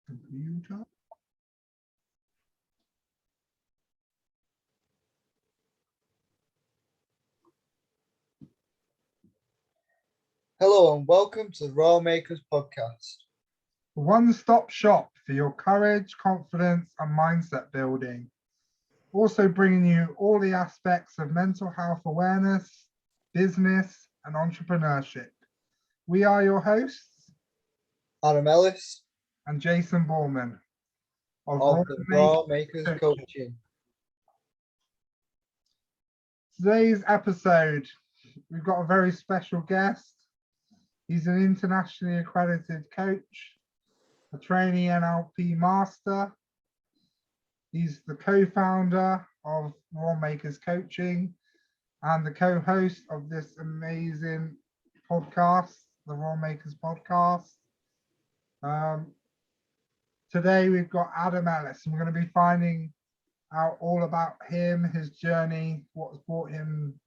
Computer. Hello and welcome to the roar-makerz podcast. One-stop shop for your courage, confidence, and mindset building. Also bringing you all the aspects of mental health awareness, business, and entrepreneurship. We are your hosts Adam Ellis and Jason Borman of of the roar-makerz coaching. Today's episode, we've got a very special guest. He's an internationally accredited coach, a trainee NLP master. He's the co-founder of roar-makerz Coaching and the co-host of this amazing podcast, the roar-makerz podcast. Today we've got Adam Ellis, and we're going to be finding out all about him, his journey, what's brought him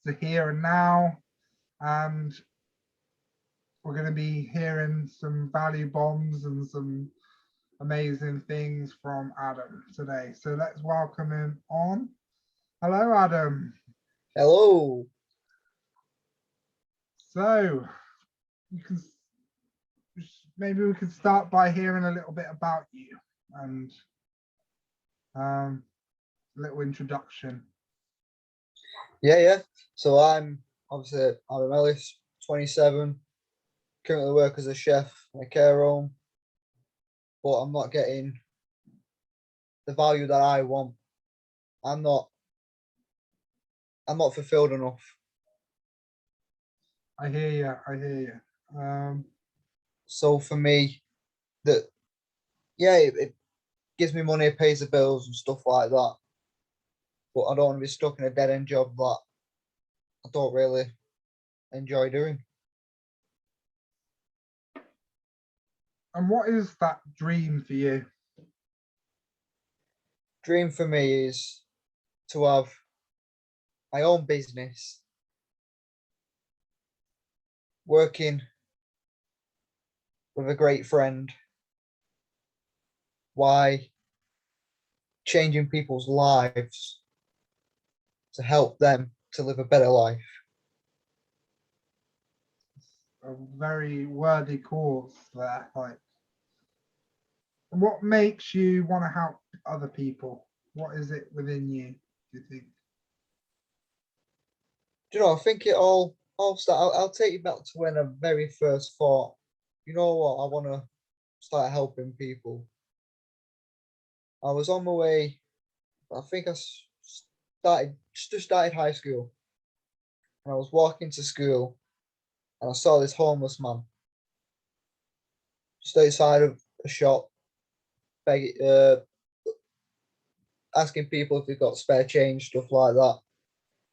to here and now, and we're going to be hearing some value bombs and some amazing things from Adam today. So let's welcome him on. Hello, Adam. Hello. So maybe we could start by hearing a little bit about you and a little introduction. Yeah. So I'm obviously Adam Ellis, 27. Currently work as a chef in a care home, but I'm not getting the value that I want. I'm not fulfilled enough. I hear you. So for me, it gives me money, it pays the bills and stuff like that. But I don't want to be stuck in a dead end job that I don't really enjoy doing. And what is that dream for you? Dream for me is to have my own business, working with a great friend, why changing people's lives to help them to live a better life. A very worthy cause there. Like, what makes you want to help other people? What is it within you, do you think? Do you know, I think it all start. I'll take you back to when I very first thought, you know what, I want to start helping people. I was on my way, I think I just started high school, and I was walking to school, and I saw this homeless man just outside of a shop, asking people if they've got spare change, stuff like that.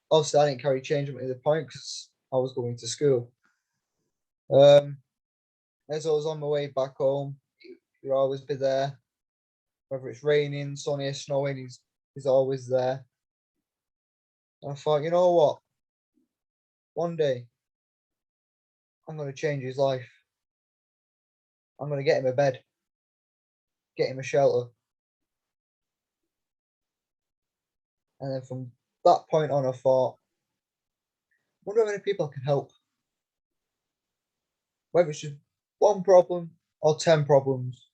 Obviously, I didn't carry change at the point because I was going to school. As I was on my way back home, he'll always be there. Whether it's raining, sunny, or snowing, he's always there. And I thought, you know what? One day, I'm going to change his life. I'm going to get him a bed, get him a shelter. And then from that point on, I thought, I wonder how many people I can help. Whether it's just one problem or 10 problems,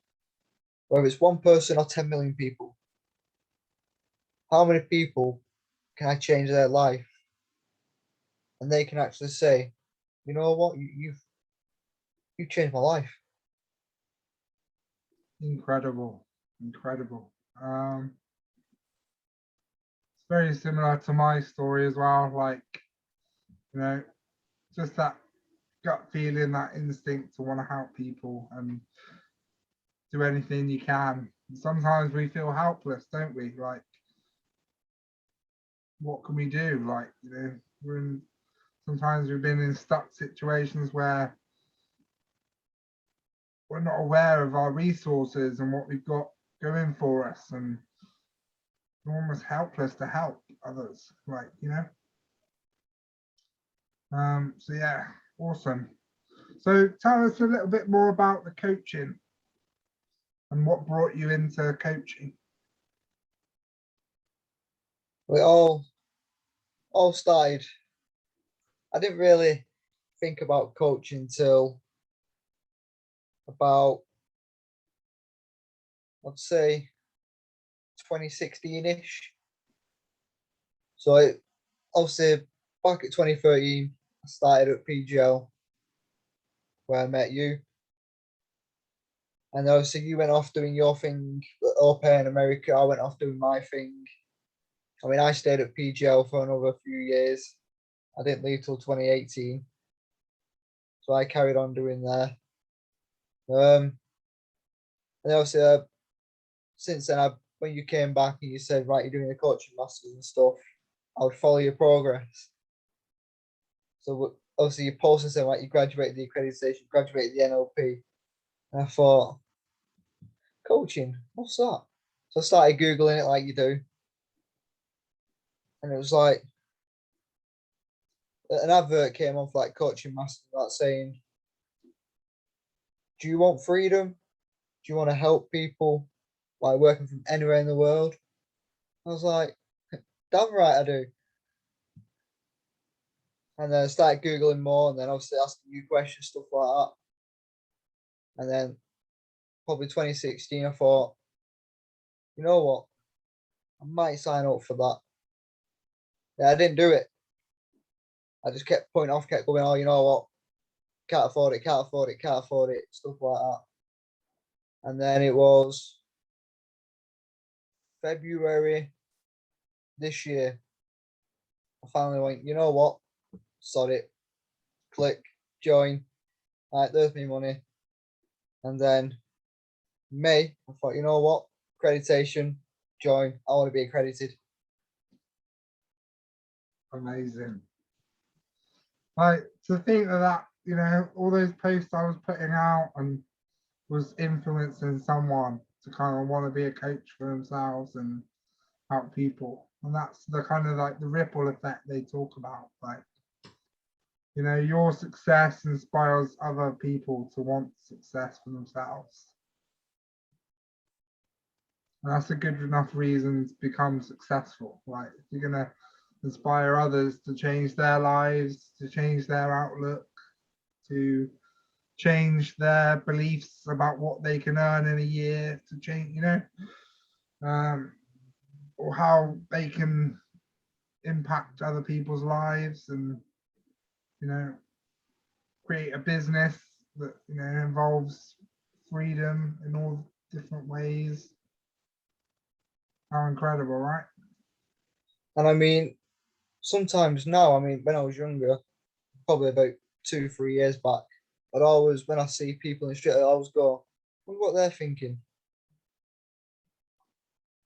whether it's one person or 10 million people. How many people can I change their life? And they can actually say, you know what, you've changed my life. Incredible. It's very similar to my story as well. Like, you know, just that gut feeling, that instinct to want to help people and do anything you can. Sometimes we feel helpless, don't we? Like, what can we do? Like, you know, sometimes we've been in stuck situations where we're not aware of our resources and what we've got going for us, and we're almost helpless to help others, like, you know. So yeah, awesome. So tell us a little bit more about the coaching. and what brought you into coaching? We all started. I didn't really think about coaching until about, I'd say, 2016-ish. So obviously back at 2013, I started at PGL where I met you. And obviously you went off doing your thing at au pair in America. I went off doing my thing. I mean, I stayed at PGL for another few years. I didn't leave till 2018. So I carried on doing there. And obviously, since then, when you came back and you said, right, you're doing the coaching masters and stuff, I would follow your progress. So obviously, you posted saying, right, you graduated the accreditation, graduated the NLP. And I thought, coaching, what's that? So I started Googling it like you do. And it was like, an advert came on for like coaching masters, like saying, do you want freedom? Do you want to help people like working from anywhere in the world? I was like, damn right I do. And then I started Googling more and then obviously asking you questions, stuff like that. And then probably 2016, I thought, you know what? I might sign up for that. Yeah, I didn't do it. I just kept putting off, kept going, oh, you know what? Can't afford it, can't afford it, can't afford it, stuff like that. And then it was February this year. I finally went, you know what? Sod it. Click, join. All right, there's me money. And then May, I thought, you know what? Accreditation, join. I want to be accredited. Amazing. Like to think that, you know, all those posts I was putting out and was influencing someone to kind of want to be a coach for themselves and help people. And that's the kind of like the ripple effect they talk about. Like, you know, your success inspires other people to want success for themselves. And that's a good enough reason to become successful. Like, if you're going to inspire others to change their lives, to change their outlook, to change their beliefs about what they can earn in a year, to change, you know, or how they can impact other people's lives and, you know, create a business that, you know, involves freedom in all different ways. How incredible, right? And I mean, sometimes now, I mean, when I was younger, probably about 2, 3 years back, I'd always, when I see people in the street, I always go, I wonder what they're thinking.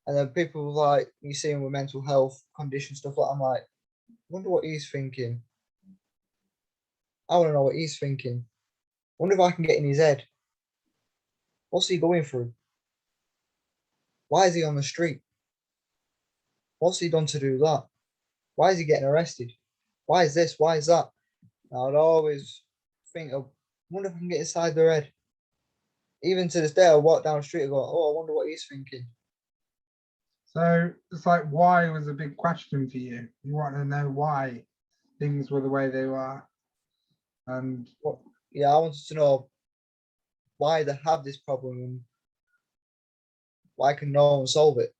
And then people like, you see them with mental health conditions, stuff like that, I'm like, I wonder what he's thinking. I want to know what he's thinking. I wonder if I can get in his head. What's he going through? Why is he on the street? What's he done to do that? Why is he getting arrested? Why is this? Why is that? And I'd always think of, wonder if I can get inside their head. Even to this day, I walk down the street and go, oh, I wonder what he's thinking. So it's like, why was a big question for you. You want to know why things were the way they were. And Well, yeah, I wanted to know why they have this problem and why can no one solve it.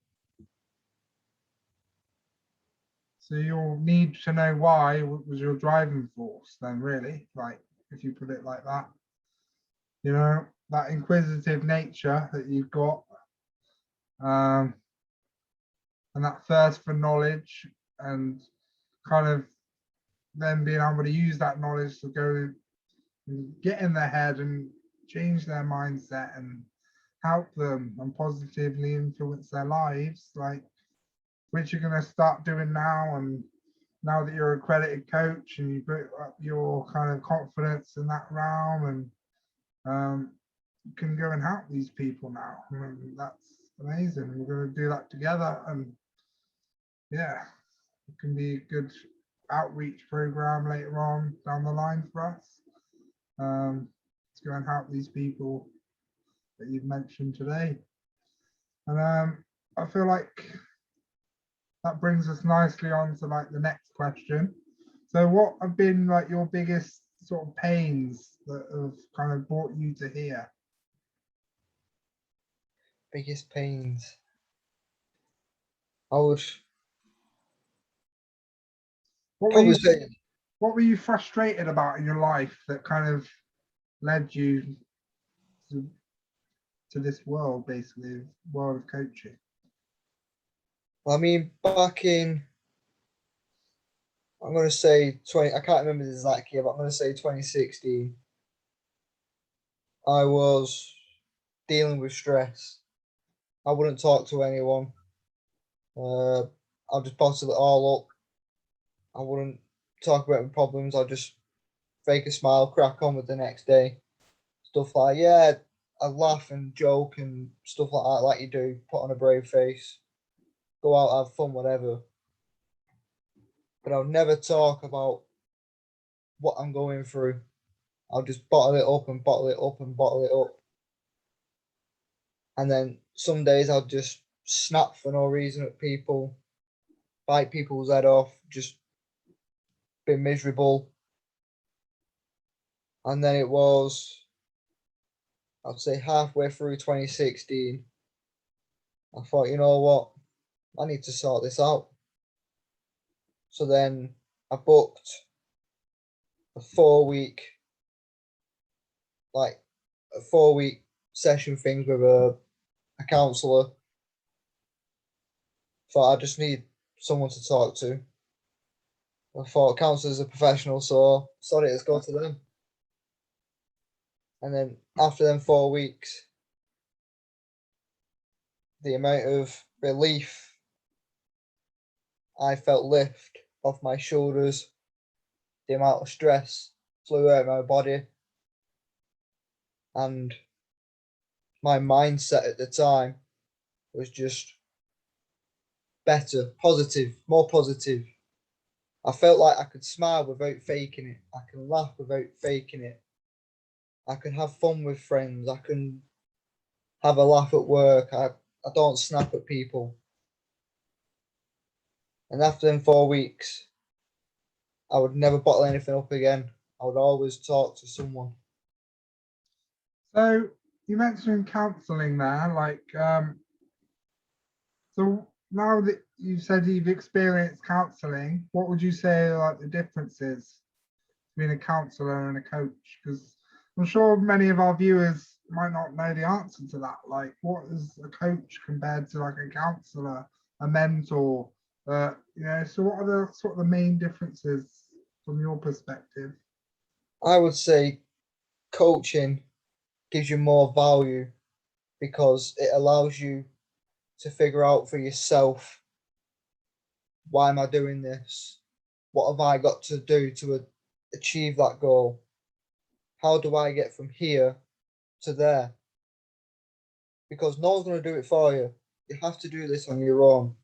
so you'll need to know why was your driving force then, really, like if you put it like that. You know, that inquisitive nature that you've got, and that thirst for knowledge, and kind of then being able to use that knowledge to go and get in their head and change their mindset and help them and positively influence their lives, like which you're going to start doing now. And now that you're an accredited coach and you built up your kind of confidence in that realm, and you can go and help these people now. I mean, that's amazing. We're going to do that together, and yeah, it can be a good outreach program later on down the line for us, to go and help these people that you've mentioned today. And I feel like that brings us nicely on to like the next question. So what have been like your biggest sort of pains that have kind of brought you to here? Biggest pains. I would What were probably you say what were you frustrated about in your life that kind of led you to this world, basically, world of coaching? I mean, back in, I'm going to say 20, I can't remember the exact year, but I'm going to say 2016, I was dealing with stress. I wouldn't talk to anyone. I'll just bottle it all up. I wouldn't talk about my problems. I'll just fake a smile, crack on with the next day. Stuff like, yeah, I laugh and joke and stuff like that, like you do, put on a brave face, go out, have fun, whatever. But I'll never talk about what I'm going through. I'll just bottle it up and bottle it up and bottle it up. And then some days I'll just snap for no reason at people, bite people's head off, just be miserable. And then it was, I'd say halfway through 2016, I thought, you know what, I need to sort this out. So then I booked a 4 week, like a 4 week session thing with a counsellor. Thought I just need someone to talk to. I thought counsellors are professional, so sorry, let's go to them. And then after them 4 weeks, the amount of relief I felt lift off my shoulders, the amount of stress flew out of my body, and my mindset at the time was just better, positive, more positive. I felt like I could smile without faking it. I can laugh without faking it. I can have fun with friends. I can have a laugh at work. I don't snap at people. And after them 4 weeks, I would never bottle anything up again. I would always talk to someone. So you mentioned counselling there, like so now that you've said you've experienced counselling, what would you say are like the differences between a counsellor and a coach? Because I'm sure many of our viewers might not know the answer to that. Like, what is a coach compared to like a counsellor, a mentor? So what are the sort of the main differences from your perspective? I would say coaching gives you more value because it allows you to figure out for yourself, why am I doing this? What have I got to do to achieve that goal? How do I get from here to there? Because no one's going to do it for you. You have to do this on your own.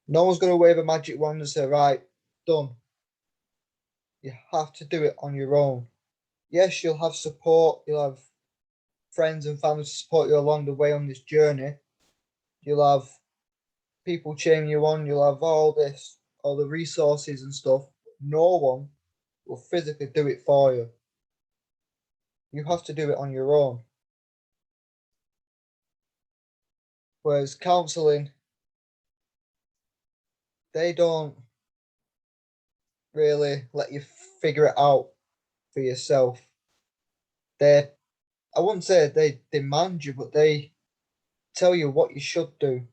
No one's going to wave a magic wand and say, right, done. You have to do it on your own. Yes, you'll have support. You'll have friends and family to support you along the way on this journey. You'll have people cheering you on. You'll have all this, all the resources and stuff. No one will physically do it for you. You have to do it on your own. Whereas counselling, they don't really let you figure it out for yourself. I wouldn't say they demand you, but they tell you what you should do,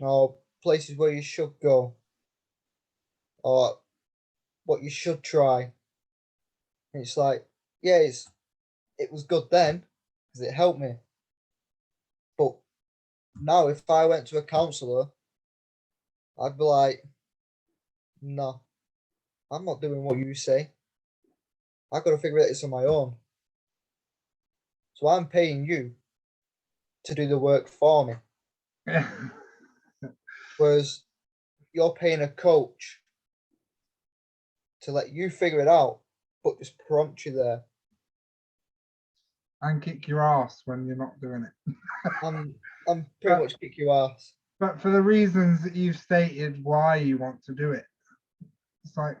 or places where you should go, or what you should try. And it's like, yeah, it was good then because it helped me. But now, if I went to a counsellor, I'd be like, no, I'm not doing what you say. I've got to figure this on my own. So I'm paying you to do the work for me. Yeah. Whereas you're paying a coach to let you figure it out, but just prompt you there. and kick your ass when you're not doing it. I'm pretty much kick your ass. But for the reasons that you've stated why you want to do it. It's like,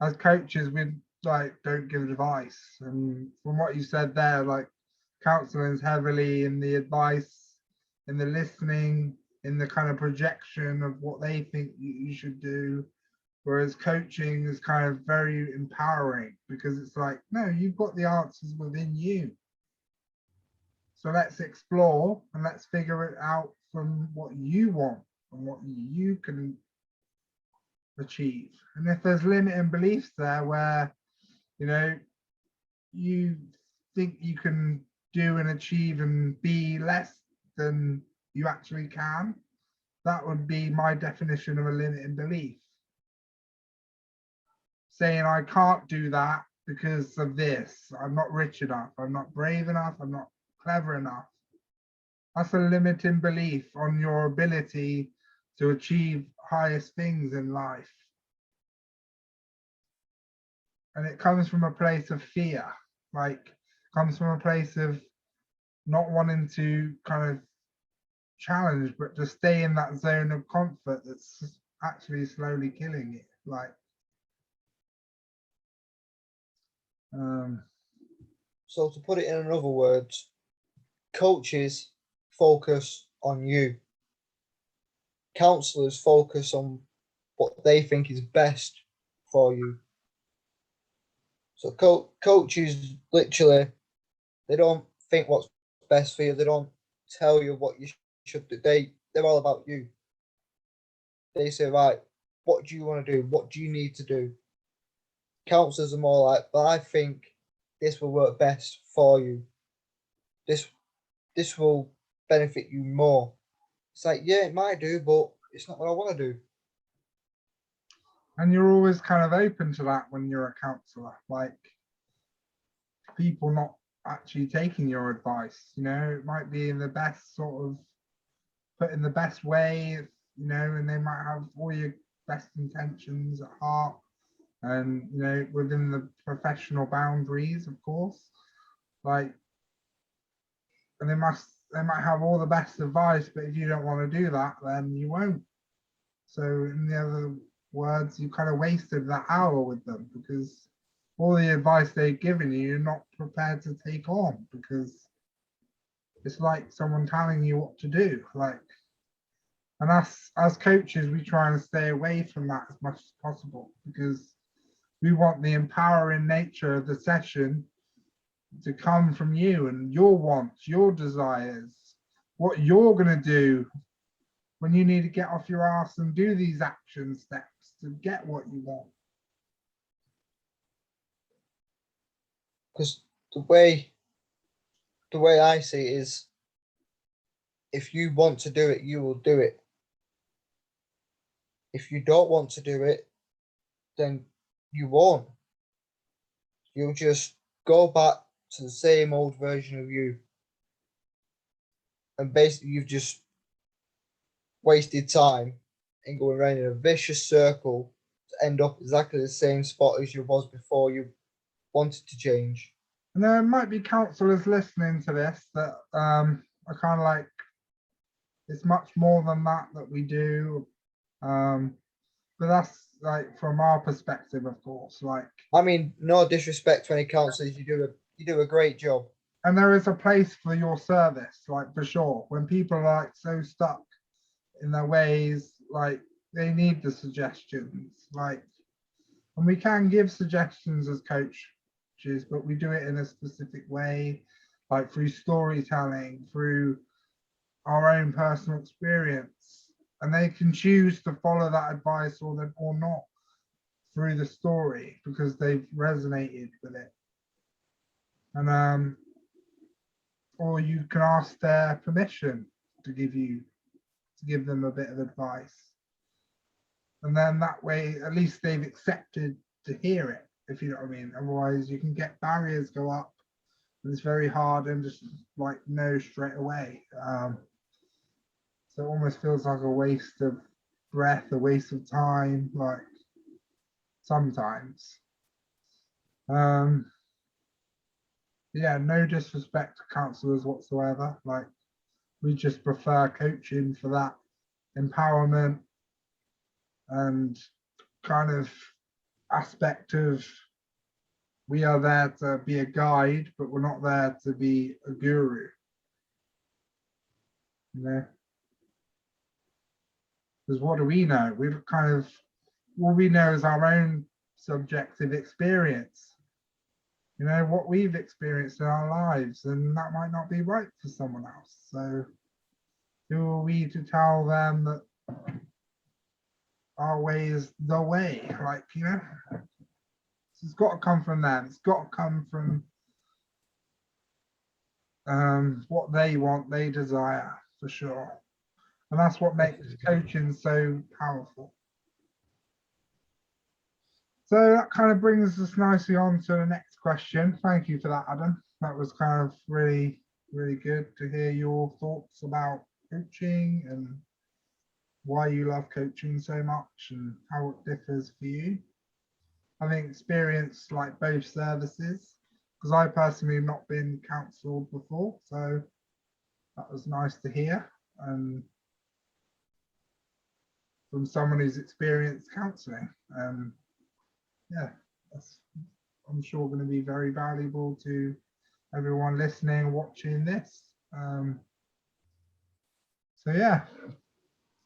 as coaches, we like don't give advice. And from what you said there, like counseling is heavily in the advice, in the listening, in the kind of projection of what they think you should do. Whereas coaching is kind of very empowering because it's like, no, you've got the answers within you. So let's explore and let's figure it out from what you want and what you can achieve. And if there's limiting beliefs there where, you know, you think you can do and achieve and be less than you actually can, that would be my definition of a limiting belief. Saying I can't do that because of this, I'm not rich enough, I'm not brave enough, I'm not clever enough. That's a limiting belief on your ability to achieve highest things in life. And it comes from a place of fear, like comes from a place of not wanting to kind of challenge, but to stay in that zone of comfort that's actually slowly killing it. Like, so to put it in other words, coaches focus on you. Counselors focus on what they think is best for you. So coaches literally, they don't think what's best for you. They don't tell you what you should do. They're all about you. They say, right, what do you want to do? What do you need to do? Counselors are more like, but I think this will work best for you. This will benefit you more. It's like, yeah, it might do, but it's not what I want to do. and you're always kind of open to that when you're a counselor, like people not actually taking your advice, you know, it might be in the best sort of put in the best way, you know, and they might have all your best intentions at heart and, you know, within the professional boundaries, of course, like, and they might have all the best advice, but if you don't want to do that, then you won't. So in the other words, you kind of wasted that hour with them because all the advice they've given you, you're not prepared to take on because it's like someone telling you what to do. Like, and us as coaches, we try and stay away from that as much as possible because we want the empowering nature of the session to come from you and your wants, your desires, what you're going to do when you need to get off your ass and do these action steps to get what you want. Because the way I see it is, if you want to do it, you will do it. If you don't want to do it, then you won't. You'll just go back to the same old version of you. And basically, you've just wasted time and going around in a vicious circle to end up exactly the same spot as you was before you wanted to change. And there might be counselors listening to this that are kind of like, it's much more than that we do. But that's like from our perspective, of course, like, I mean, no disrespect to any counselors, you do a great job. and there is a place for your service, like for sure. When people are like so stuck in their ways, like they need the suggestions, like, and we can give suggestions as coaches, but we do it in a specific way, like through storytelling, through our own personal experience, and they can choose to follow that advice or not through the story because they've resonated with it. And or you can ask their permission to give them a bit of advice, and then that way at least they've accepted to hear it, if you know what I mean. Otherwise you can get barriers go up and it's very hard and just like no straight away. So it almost feels like a waste of breath, a waste of time, like sometimes. yeah, no disrespect to counselors whatsoever. Like, we just prefer coaching for that empowerment and kind of aspect of, we are there to be a guide, but we're not there to be a guru. You know, because what do we know? We've kind of, what we know is our own subjective experience. You know, what we've experienced in our lives, and that might not be right for someone else. So who are we to tell them that our way is the way? Like, you know, it's got to come from them. It's got to come from what they want, they desire, for sure. And that's what makes coaching so powerful. So that kind of brings us nicely on to the next question. Thank you for that, Adam. That was kind of really, really good to hear your thoughts about coaching and why you love coaching so much and how it differs for you. Having experienced like both services, because I personally have not been counselled before, so that was nice to hear. And from someone who's experienced counselling, yeah, that's, I'm sure, going to be very valuable to everyone listening, watching this. So yeah,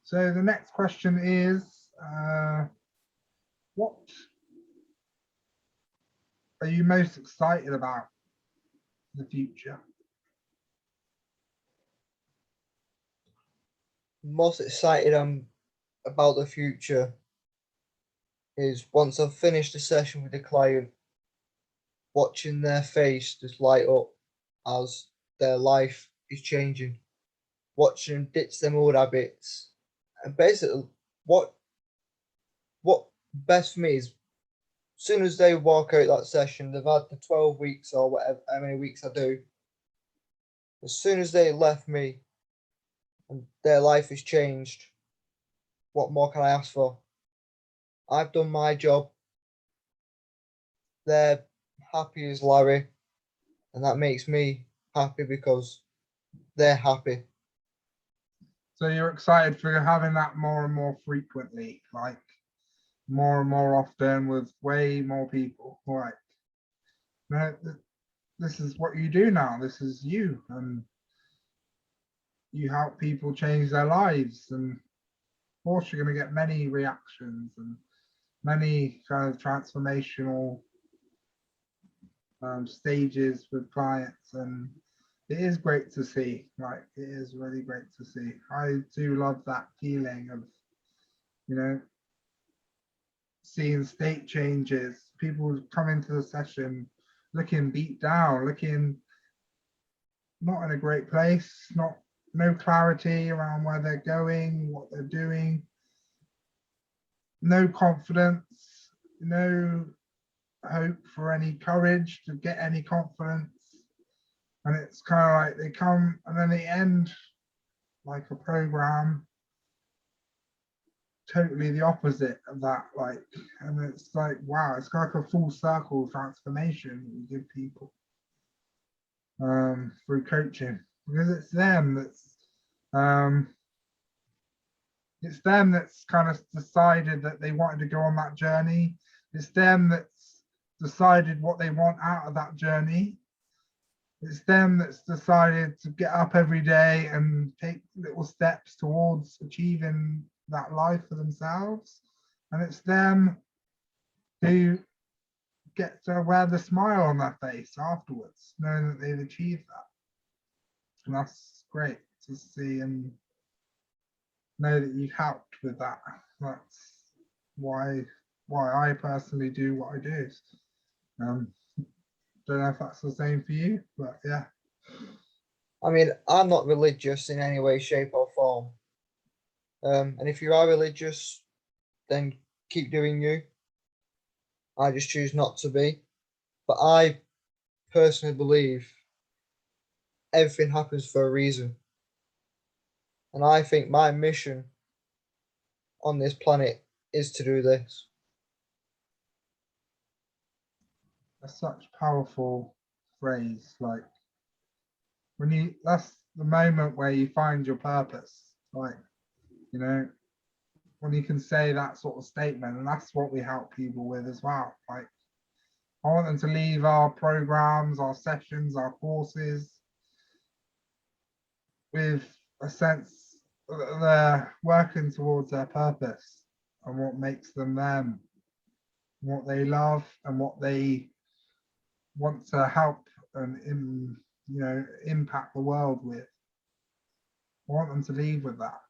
so the next question is, what are you most excited about the future? Most excited I'm about the future is once I've finished a session with the client, watching their face just light up as their life is changing, watching them ditch them old habits, and basically what best for me is, as soon as they walk out that session, they've had the 12 weeks or whatever, how many weeks I do. As soon as they left me and their life has changed, what more can I ask for? I've done my job. They're happy as Larry, and that makes me happy because they're happy. So you're excited for having that more and more frequently, like more and more often with way more people. Right. No, this is what you do now. This is you, and you help people change their lives. And of course, you're going to get many reactions and many kind of transformational stages with clients, and it is great to see. Like, it is really great to see. I do love that feeling of, you know, seeing state changes, people come into the session looking beat down, looking not in a great place, not no clarity around where they're going, what they're doing, no confidence, no hope for any courage to get any confidence. And it's kind of like they come and then they end like a program totally the opposite of that. Like, and it's like, wow, it's like a full circle transformation that you give people through coaching, because it's them that's kind of decided that they wanted to go on that journey. It's them that's decided what they want out of that journey. It's them that's decided to get up every day and take little steps towards achieving that life for themselves. And it's them who get to wear the smile on their face afterwards, knowing that they've achieved that. And that's great to see and know that you've helped with that. That's why I personally do what I do. Don't know if that's the same for you, but yeah. I mean, I'm not religious in any way, shape, or form. And if you are religious, then keep doing you. I just choose not to be. But I personally believe everything happens for a reason. And I think my mission on this planet is to do this. That's such powerful phrase. Like that's the moment where you find your purpose. Like, you know, when you can say that sort of statement, and that's what we help people with as well. Like, I want them to leave our programs, our sessions, our courses with a sense that they're working towards their purpose and what makes them, what they love and what they want to help and impact the world with. I want them to leave with that.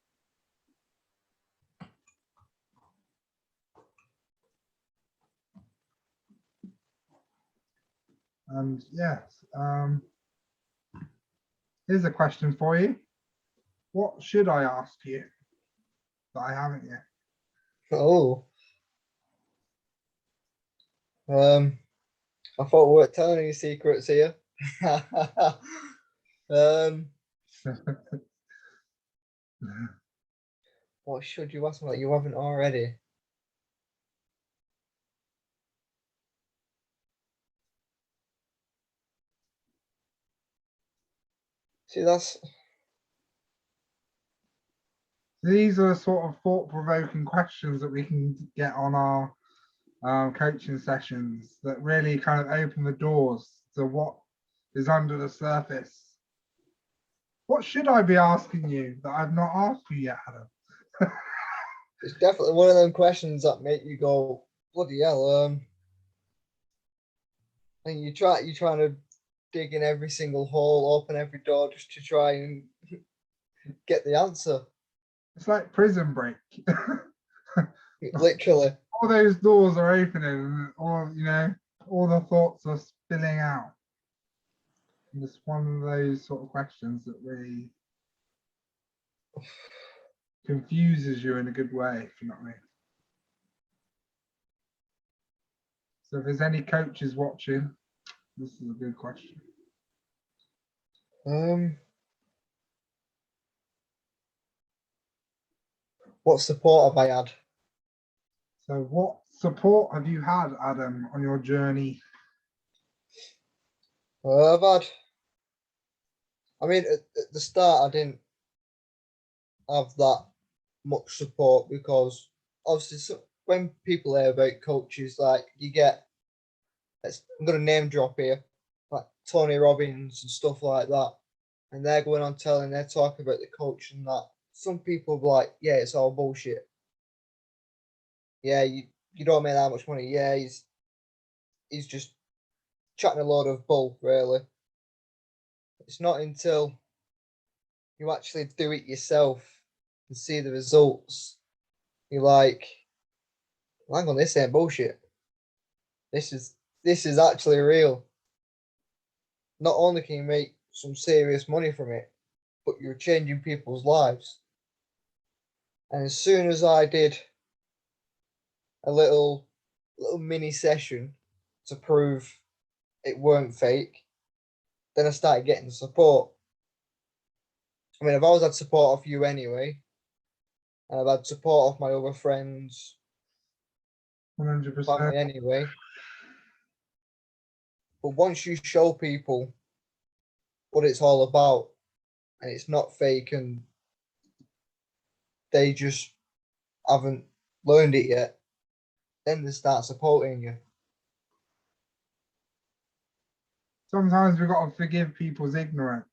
And yes, here's a question for you. What should I ask you that I haven't yet? Oh. I thought we weren't telling any secrets here. What should you ask me that you haven't already? See, these are the sort of thought-provoking questions that we can get on our coaching sessions that really kind of open the doors to what is under the surface. What should I be asking you that I've not asked you yet, Adam? it's definitely one of them questions that make you go, bloody hell. And you're trying to dig in every single hole, open every door just to try and get the answer. It's like Prison Break. Literally. All those doors are opening, and all the thoughts are spilling out. And it's one of those sort of questions that really confuses you in a good way, if you know what I mean. So if there's any coaches watching, this is a good question. What support have I had? So what support have you had, Adam, on your journey? I've had. I mean, at the start, I didn't have that much support because obviously, when people hear about coaches, like you get, I'm going to name drop here, like Tony Robbins and stuff like that, and they're going on they're talking about the coach and that. Some people be like, yeah, it's all bullshit. Yeah, you don't make that much money. Yeah, he's just chatting a load of bull, really. It's not until you actually do it yourself and see the results, you're like, hang on, this ain't bullshit. This is actually real. Not only can you make some serious money from it, but you're changing people's lives. And as soon as I did a little mini session to prove it weren't fake, then I started getting support. I mean, I've always had support of you anyway, and I've had support of my other friends, 100%. family anyway. But once you show people what it's all about, and it's not fake, and they just haven't learned it yet, then they start supporting you. Sometimes we've got to forgive people's ignorance,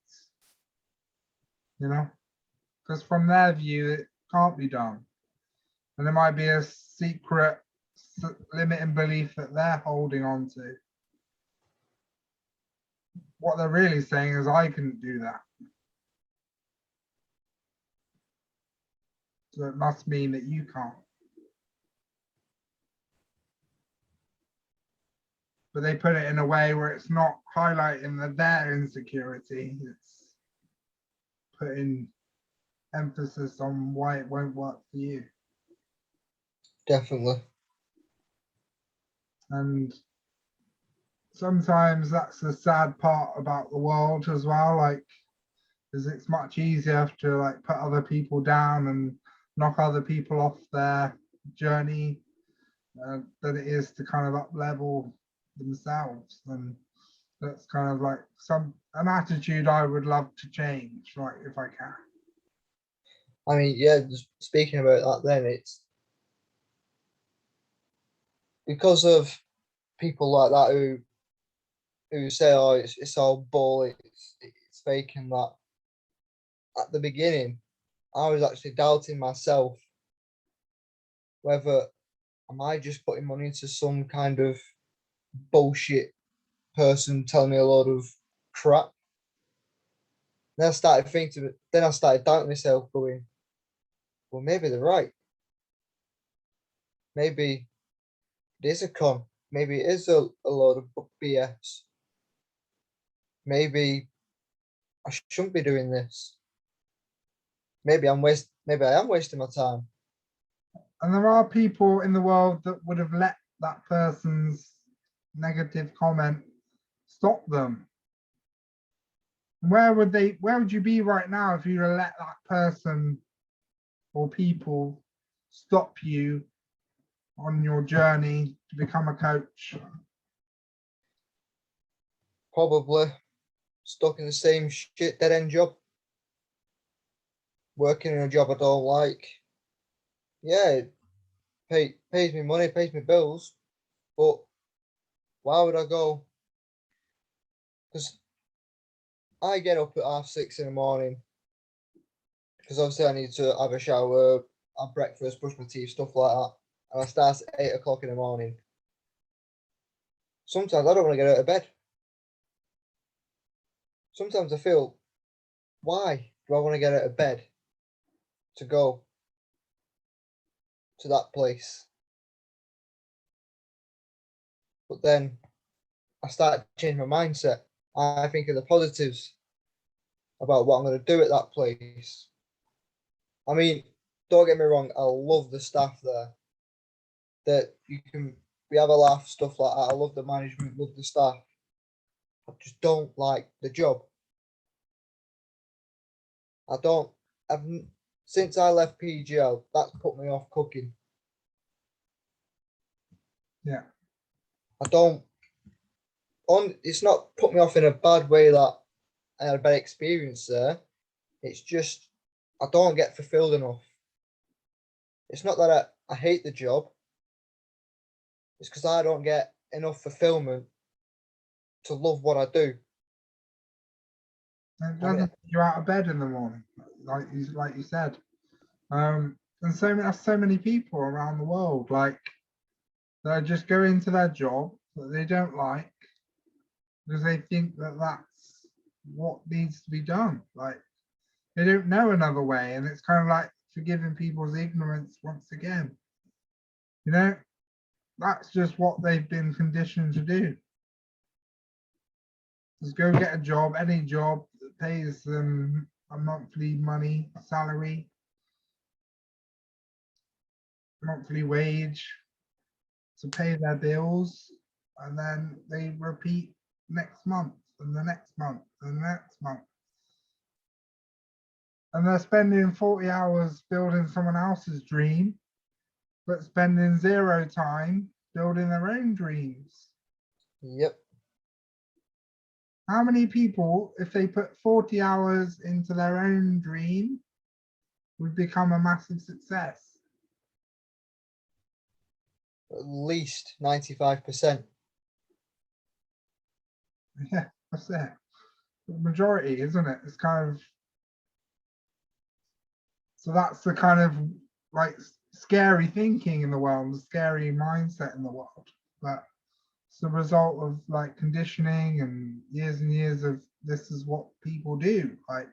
because from their view, it can't be done. And there might be a secret limiting belief that they're holding on to. What they're really saying is, I couldn't do that. So it must mean that you can't. But they put it in a way where it's not highlighting their insecurity. It's putting emphasis on why it won't work for you. Definitely. And sometimes that's the sad part about the world as well. Like, because it's much easier to like put other people down and knock other people off their journey than it is to kind of up level themselves. And That's kind of like an attitude I would love to change, right, if I can. I mean, yeah, just speaking about that, then it's because of people like that who say, "Oh, it's all bull, it's fake," and that. At the beginning, I was actually doubting myself whether am I just putting money into some kind of bullshit person telling me a lot of crap. Then I started thinking, then I started doubting myself, going, well, maybe they're right. Maybe it is a con. Maybe it is a load of BS. Maybe I shouldn't be doing this. Maybe I am wasting my time. And there are people in the world that would have let that person's negative comment stop them. Where would you be right now if you let that person or people stop you on your journey to become a coach? Probably stuck in the same shit dead end job. Working in a job I don't like. Yeah, it pays me money, pays me bills, but why would I go? Because I get up at 6:30 in the morning, because obviously I need to have a shower, have breakfast, brush my teeth, stuff like that. And I start at 8 o'clock in the morning. Sometimes I don't want to get out of bed. Sometimes I feel, why do I want to get out of bed to go to that place? But then I start to change my mindset. I think of the positives about what I'm going to do at that place. I mean, don't get me wrong, I love the staff there. That we have a laugh, stuff like that. I love the management, love the staff. I just don't like the job. I've since I left PGL, that's put me off cooking. Yeah. It's not put me off in a bad way that I had a bad experience there. It's just I don't get fulfilled enough. It's not that I hate the job. It's because I don't get enough fulfillment to love what I do. It doesn't get you out of bed in the morning, like you said. And so many people around the world, like they just go into their job that they don't like because they think that that's what needs to be done. Like they don't know another way, and it's kind of like forgiving people's ignorance once again. You know, that's just what they've been conditioned to do. Just go get a job, any job that pays them a monthly monthly wage to pay their bills, and then they repeat next month and the next month and the next month. And they're spending 40 hours building someone else's dream, but spending zero time building their own dreams. Yep. How many people, if they put 40 hours into their own dream, would become a massive success? At least 95%. Yeah, that's it. The majority, isn't it? It's kind of, so that's the kind of like scary thinking in the world, the scary mindset in the world. But it's the result of like conditioning and years of this is what people do, like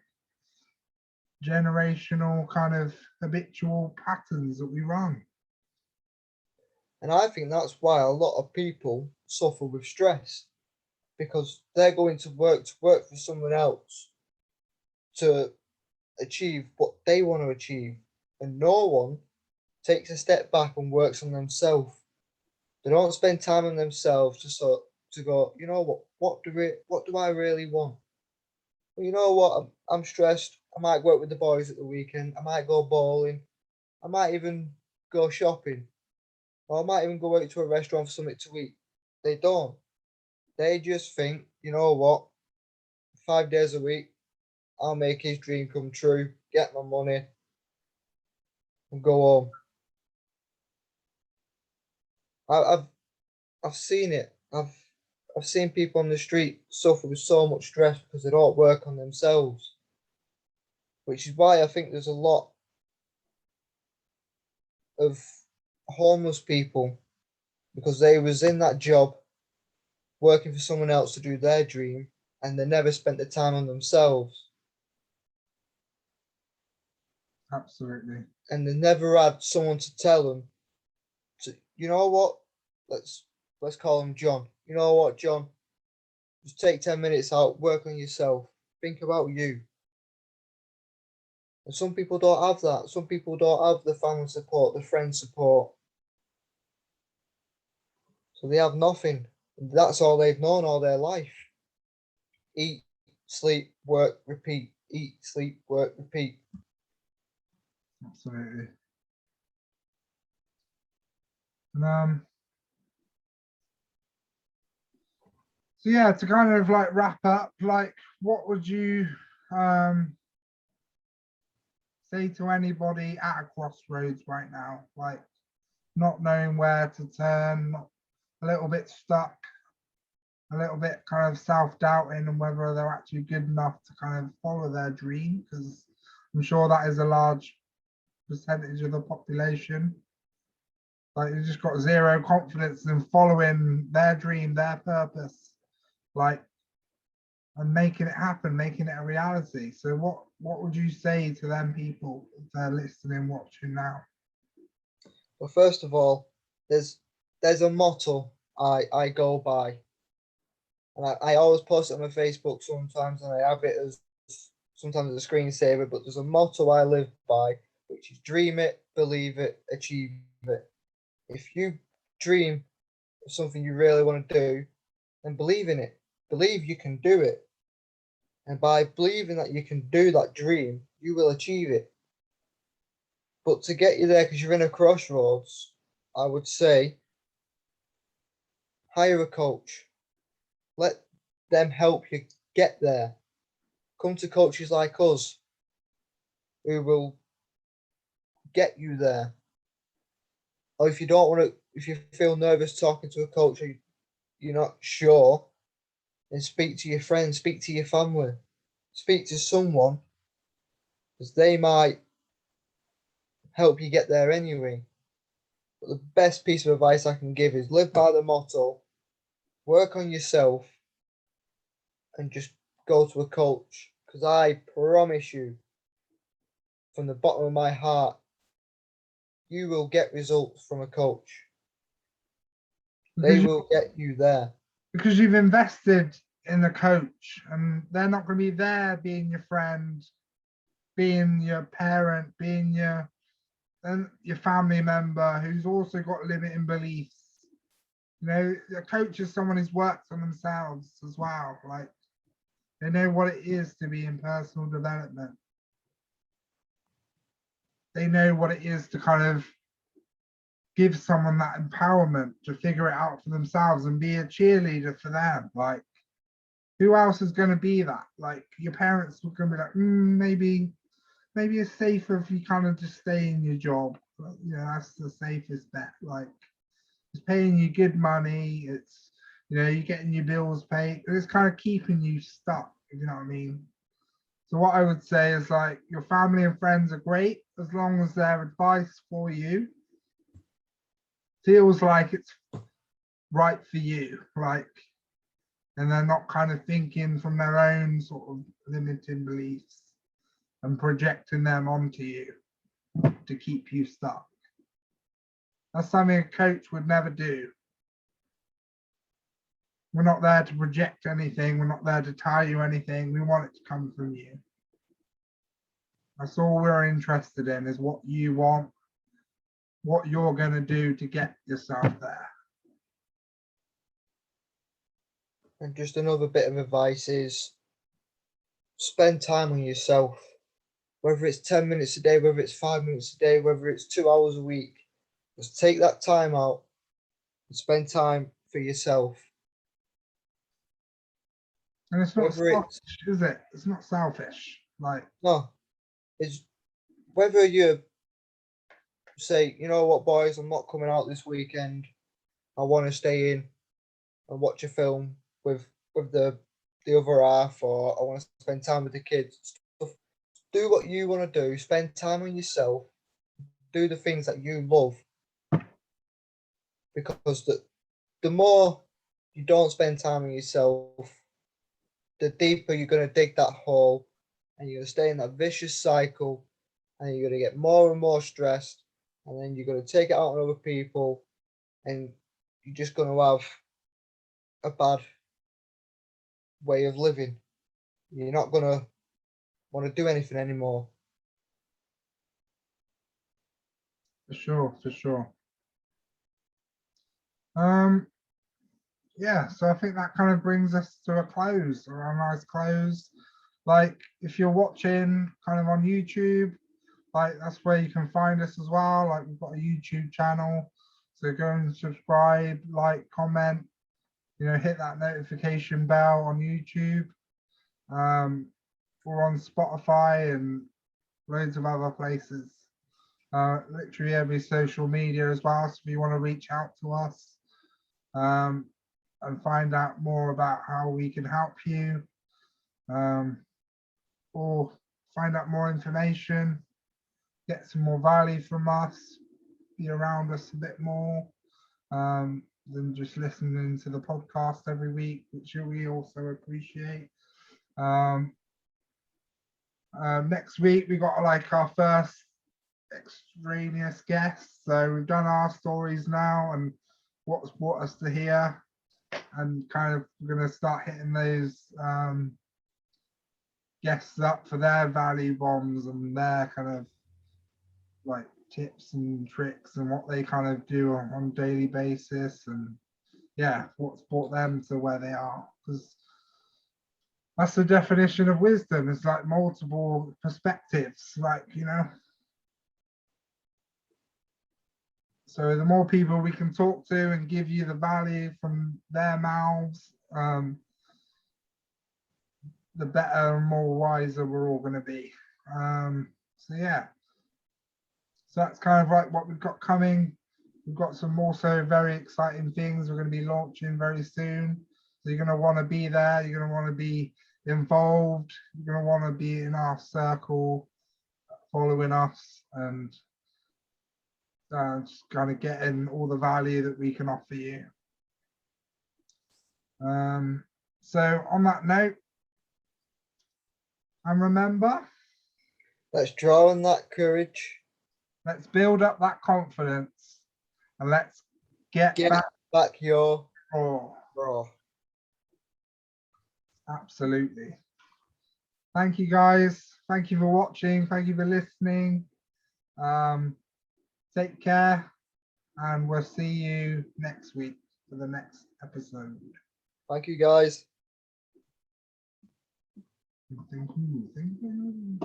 generational kind of habitual patterns that we run. And I think that's why a lot of people suffer with stress, because they're going to work for someone else to achieve what they want to achieve, and no one takes a step back and works on themselves. They don't spend time on themselves to go, you know what do I really want? Well, you know what, I'm stressed. I might work with the boys at the weekend. I might go bowling. I might even go shopping. Or I might even go out to a restaurant for something to eat. They don't. They just think, you know what, 5 days a week, I'll make his dream come true, get my money, and go home. I've seen it. I've seen people on the street suffer with so much stress because they don't work on themselves, which is why I think there's a lot of homeless people, because they was in that job working for someone else to do their dream, and they never spent the time on themselves, Absolutely. and they never had someone to tell them, you know what, let's call him John. You know what, John, just take 10 minutes out, work on yourself, think about you. And some people don't have that. Some people don't have the family support, the friend support. So they have nothing. That's all they've known all their life. Eat, sleep, work, repeat. Eat, sleep, work, repeat. Absolutely. And, so yeah, to kind of like wrap up, like what would you say to anybody at a crossroads right now, like not knowing where to turn, a little bit stuck, a little bit kind of self-doubting on whether they're actually good enough to kind of follow their dream, because I'm sure that is a large percentage of the population. Like you just got zero confidence in following their dream, their purpose, like, and making it happen, making it a reality. So what would you say to them people if they're listening, watching now? Well, first of all, there's a motto I go by, and I always post it on my Facebook sometimes, and I have it as sometimes as a screensaver. But there's a motto I live by, which is dream it, believe it, achieve it. If you dream of something you really want to do, then believe in it. Believe you can do it. And by believing that you can do that dream, you will achieve it. But to get you there, because you're in a crossroads, I would say hire a coach. Let them help you get there. Come to coaches like us who will get you there. Or if you don't want to, if you feel nervous talking to a coach, or you're not sure, then speak to your friends, speak to your family, speak to someone, because they might help you get there anyway. But the best piece of advice I can give is live by the motto, work on yourself, and just go to a coach. Because I promise you, from the bottom of my heart, you will get results from a coach. They will get you there. Because you've invested in the coach, and they're not going to be there being your friend, being your parent, being your family member who's also got limiting beliefs. You know, a coach is someone who's worked on themselves as well. Like they know what it is to be in personal development. They know what it is to kind of give someone that empowerment to figure it out for themselves and be a cheerleader for them. Like, who else is going to be that? Like, your parents are going to be like, maybe it's safer if you kind of just stay in your job. You know, that's the safest bet. Like, it's paying you good money. It's, you know, you're getting your bills paid. It's kind of keeping you stuck, if you know what I mean. So what I would say is like your family and friends are great as long as their advice for you feels like it's right for you, like, and they're not kind of thinking from their own sort of limiting beliefs and projecting them onto you to keep you stuck. That's something a coach would never do. We're not there to project anything. We're not there to tell you anything. We want it to come from you. That's all we're interested in, is what you want, what you're going to do to get yourself there. And just another bit of advice is spend time on yourself. Whether it's 10 minutes a day, whether it's 5 minutes a day, whether it's 2 hours a week, just take that time out and spend time for yourself. And it's not Whether it's selfish, is it? It's not selfish. Like, no, it's whether you say, you know what, boys, I'm not coming out this weekend. I want to stay in and watch a film with the other half, or I want to spend time with the kids. Stuff. Do what you want to do. Spend time on yourself. Do the things that you love, because the more you don't spend time on yourself, the deeper you're going to dig that hole, and you're going to stay in that vicious cycle, and you're going to get more and more stressed, and then you're going to take it out on other people, and you're just going to have a bad way of living. You're not going to want to do anything anymore. for sure, for sure. Yeah, so I think that kind of brings us to a close, or a nice close. Like, if you're watching kind of on YouTube, like that's where you can find us as well. Like, we've got a YouTube channel, so go and subscribe, like, comment, hit that notification bell on YouTube. We're on Spotify and loads of other places. Literally every social media as well. So if you want to reach out to us, and find out more about how we can help you, or find out more information, get some more value from us, be around us a bit more, than just listening to the podcast every week, which we also appreciate. Next week we got like our first extraneous guest, so we've done our stories now and what's brought us to here, and kind of we're going to start hitting those guests up for their value bombs and their kind of like tips and tricks and what they kind of do on a daily basis, and yeah, what's brought them to where they are, because that's the definition of wisdom. It's like multiple perspectives, like, so the more people we can talk to and give you the value from their mouths, the better and more wiser we're all going to be. So yeah, so that's kind of like what we've got coming. We've got some also very exciting things we're going to be launching very soon. So you're going to want to be there. You're going to want to be involved. You're going to want to be in our circle, following us, and just kind of getting all the value that we can offer you. So on that note, and remember, Let's draw on that courage. let's build up that confidence, and let's get back your roar. Absolutely. Thank you guys. Thank you for watching. Thank you for listening. Take care, and we'll see you next week for the next episode. Thank you, guys. Thank you.